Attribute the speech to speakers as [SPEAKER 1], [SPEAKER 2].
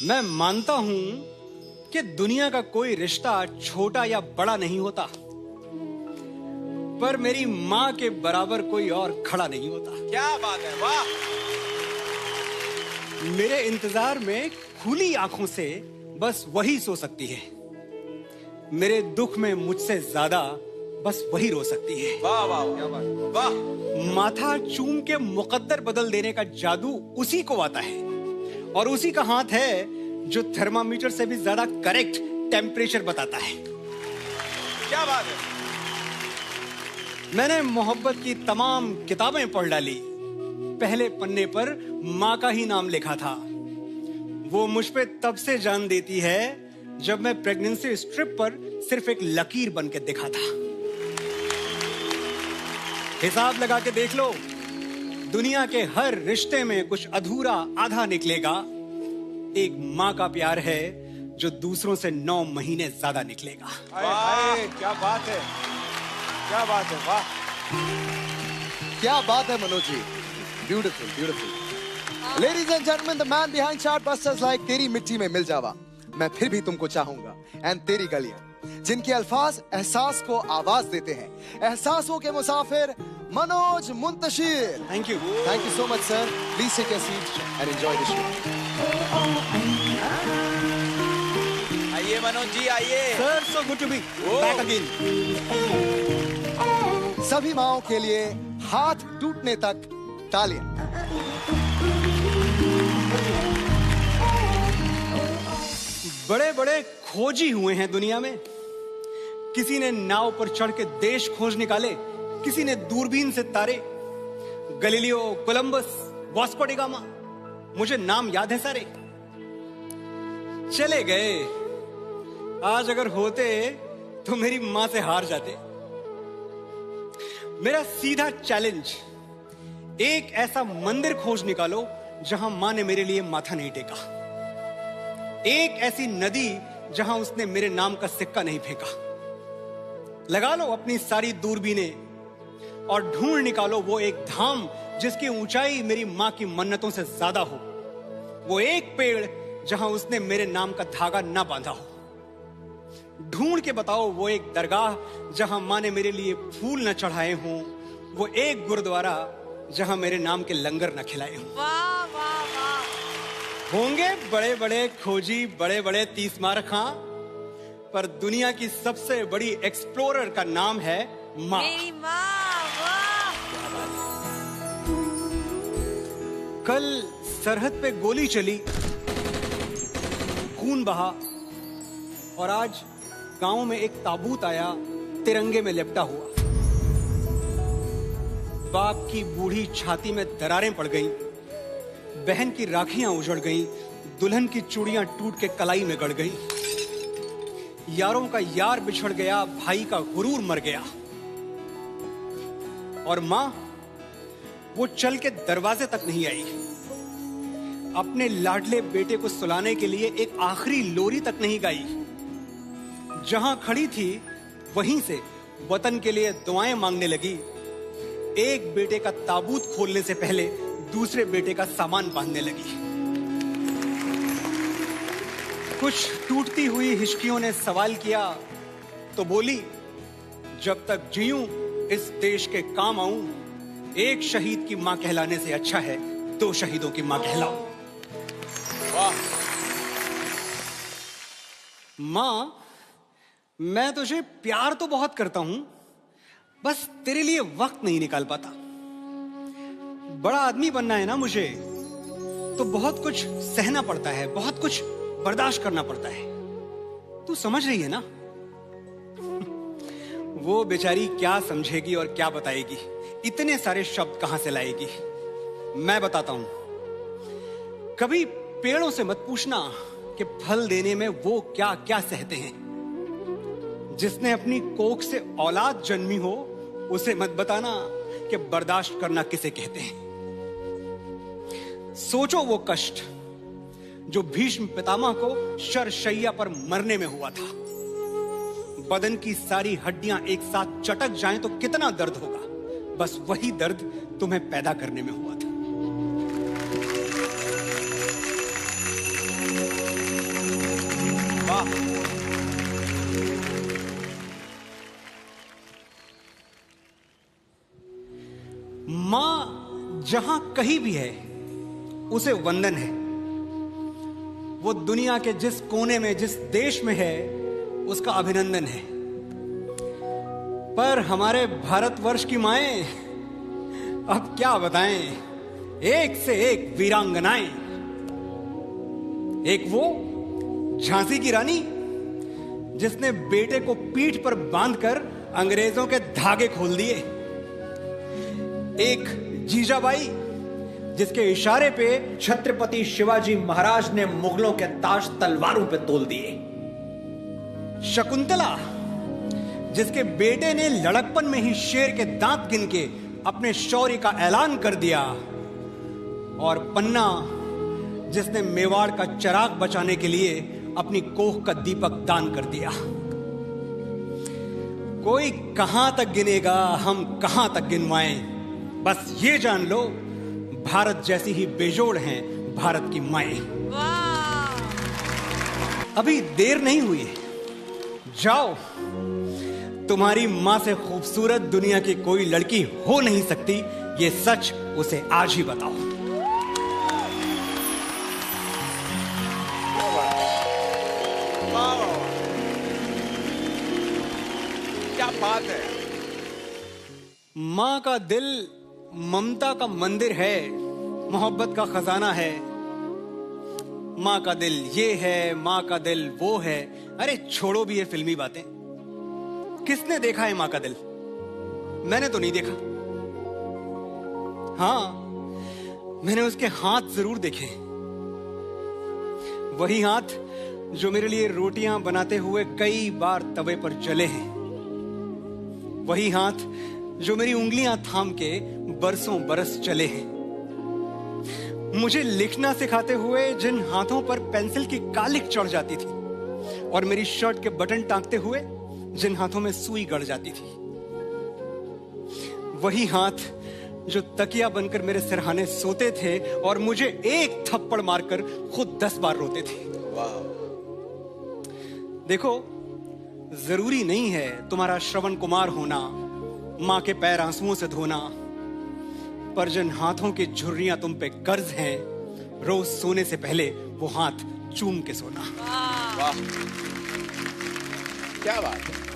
[SPEAKER 1] मैं मानता हूं कि दुनिया का कोई रिश्ता छोटा या बड़ा नहीं होता, पर मेरी मां के बराबर कोई और खड़ा नहीं होता।
[SPEAKER 2] क्या बात है, वाह।
[SPEAKER 1] मेरे इंतजार में खुली आंखों से बस वही सो सकती है। मेरे दुख में मुझसे ज्यादा बस वही रो सकती है।
[SPEAKER 2] वाह वाह, क्या बात, वाह।
[SPEAKER 1] माथा चूम के मुकद्दर बदल देने का जादू उसी को आता है, और उसी का हाथ है जो थर्मामीटर से भी ज्यादा करेक्ट टेम्परेचर बताता है।
[SPEAKER 2] क्या बात है।
[SPEAKER 1] मैंने मोहब्बत की तमाम किताबें पढ़ डाली, पहले पन्ने पर माँ का ही नाम लिखा था। वो मुझ पे तब से जान देती है जब मैं प्रेगनेंसी स्ट्रिप पर सिर्फ एक लकीर बन के दिखा था। हिसाब लगा के देख लो, दुनिया के हर रिश्ते में कुछ अधूरा आधा निकलेगा। एक माँ का प्यार है जो दूसरों से 9 महीने ज्यादा निकलेगा।
[SPEAKER 2] वाह, क्या बात है, क्या बात है, वाह।
[SPEAKER 3] क्या बात है Manoj ji, beautiful beautiful. Ladies and gentleman, the man behind chartbusters like Teri Mitti में मिल जावा, मैं फिर भी तुमको चाहूंगा, एंड तेरी गलियां, जिनके अल्फाज एहसास को आवाज देते हैं। एहसासों के मुसाफिर Manoj Muntashir.
[SPEAKER 1] Thank you
[SPEAKER 3] so much sir. Please take your seat and enjoy the show.
[SPEAKER 2] आइए मनोज जी, आइए।
[SPEAKER 1] Sir, so good to be back again.
[SPEAKER 3] सभी माओं के लिए हाथ टूटने तक तालियां।
[SPEAKER 1] बड़े बड़े खोजी हुए हैं दुनिया में। किसी ने नाव पर चढ़ के देश खोज निकाले, किसी ने दूरबीन से तारे। Galileo, Columbus, Vasco D gamma, मुझे नाम याद है सारे। चले गए। आज अगर होते तो मेरी मां से हार जाते। मेरा सीधा चैलेंज, एक ऐसा मंदिर खोज निकालो जहां मां ने मेरे लिए माथा नहीं टेका। एक ऐसी नदी जहां उसने मेरे नाम का सिक्का नहीं फेंका। लगा लो अपनी सारी दूरबीनें और ढूंढ निकालो वो एक धाम जिसकी ऊंचाई मेरी मां की मन्नतों से ज्यादा हो। वो एक पेड़ जहां उसने मेरे नाम का धागा ना बांधा हो। ढूंढ के बताओ वो एक दरगाह जहां मां ने मेरे लिए फूल न चढ़ाए हों। वो एक गुरुद्वारा जहां मेरे नाम के लंगर न खिलाए हों।
[SPEAKER 4] वाह वाह वाह।
[SPEAKER 1] होंगे बड़े बड़े खोजी, बड़े बड़े तीसमार खां, पर दुनिया की सबसे बड़ी एक्सप्लोरर का नाम है माँ।
[SPEAKER 4] मेरी माँ, वाह।
[SPEAKER 1] कल सरहद पे गोली चली, खून बहा, और आज गांव में एक ताबूत आया तिरंगे में लिपटा हुआ। बाप की बूढ़ी छाती में दरारें पड़ गईं, बहन की राखियां उजड़ गईं, दुल्हन की चूड़ियां टूट के कलाई में गड़ गईं। यारों का यार बिछड़ गया, भाई का गुरूर मर गया। और मां, वो चल के दरवाजे तक नहीं आई। अपने लाडले बेटे को सुलाने के लिए एक आखिरी लोरी तक नहीं गाई। जहां खड़ी थी वहीं से वतन के लिए दुआएं मांगने लगी। एक बेटे का ताबूत खोलने से पहले दूसरे बेटे का सामान बांधने लगी। कुछ टूटती हुई हिचकियों ने सवाल किया तो बोली, जब तक जीऊं इस देश के काम आऊं, एक शहीद की मां कहलाने से अच्छा है 2 शहीदों की मां कहलाऊं।
[SPEAKER 2] वाह।
[SPEAKER 1] मां, मैं तुझे प्यार तो बहुत करता हूं, बस तेरे लिए वक्त नहीं निकाल पाता। बड़ा आदमी बनना है ना मुझे, तो बहुत कुछ सहना पड़ता है, बहुत कुछ बर्दाश्त करना पड़ता है। तू समझ रही है ना? वो बेचारी क्या समझेगी और क्या बताएगी, इतने सारे शब्द कहां से लाएगी। मैं बताता हूं। कभी पेड़ों से मत पूछना कि फल देने में वो क्या क्या सहते हैं। जिसने अपनी कोख से औलाद जन्मी हो, उसे मत बताना कि बर्दाश्त करना किसे कहते हैं। सोचो वो कष्ट जो भीष्म पितामह को शरशैया पर मरने में हुआ था। बदन की सारी हड्डियां एक साथ चटक जाएं तो कितना दर्द होगा। बस वही दर्द तुम्हें पैदा करने में हुआ था।
[SPEAKER 2] वाह।
[SPEAKER 1] मां जहां कहीं भी है उसे वंदन है। वो दुनिया के जिस कोने में, जिस देश में है, उसका अभिनंदन है। पर हमारे भारतवर्ष की माएं, अब क्या बताएं, एक से एक वीरांगनाएं। एक वो झांसी की रानी जिसने बेटे को पीठ पर बांधकर अंग्रेजों के धागे खोल दिए। एक जीजाबाई जिसके इशारे पे छत्रपति शिवाजी महाराज ने मुगलों के ताज तलवारों पे तोल दिए। शकुंतला जिसके बेटे ने लड़कपन में ही शेर के दांत गिन के अपने शौर्य का ऐलान कर दिया। और पन्ना जिसने मेवाड़ का चिराग बचाने के लिए अपनी कोख का दीपक दान कर दिया। कोई कहां तक गिनेगा, हम कहां तक गिनवाएं। बस ये जान लो, भारत जैसी ही बेजोड़ हैं भारत की माएं।
[SPEAKER 4] वाह।
[SPEAKER 1] अभी देर नहीं हुई है, जाओ। तुम्हारी मां से खूबसूरत दुनिया की कोई लड़की हो नहीं सकती, ये सच उसे आज ही बताओ।
[SPEAKER 2] वाह, क्या बात है।
[SPEAKER 1] मां का दिल ममता का मंदिर है, मोहब्बत का खजाना है। मां का दिल ये है, मां का दिल वो है। अरे छोड़ो भी ये फिल्मी बातें। किसने देखा है मां का दिल? मैंने तो नहीं देखा। हाँ, मैंने उसके हाथ जरूर देखे। वही हाथ जो मेरे लिए रोटियां बनाते हुए कई बार तवे पर जले हैं। वही हाथ जो मेरी उंगलियां थाम के बरसों बरस चले हैं। मुझे लिखना सिखाते हुए जिन हाथों पर पेंसिल की कालिक चढ़ जाती थी, और मेरी शर्ट के बटन टांगते हुए जिन हाथों में सुई गड़ जाती थी। वही हाथ जो तकिया बनकर मेरे सिरहाने सोते थे और मुझे एक थप्पड़ मारकर खुद 10 बार रोते थे। देखो, जरूरी नहीं है तुम्हारा श्रवण कुमार होना, मां के पैर आंसुओं से धोना। पर जिन हाथों की झुर्रियां तुम पे कर्ज हैं, रोज सोने से पहले वो हाथ चूम के सोना।
[SPEAKER 2] वाह, क्या बात है।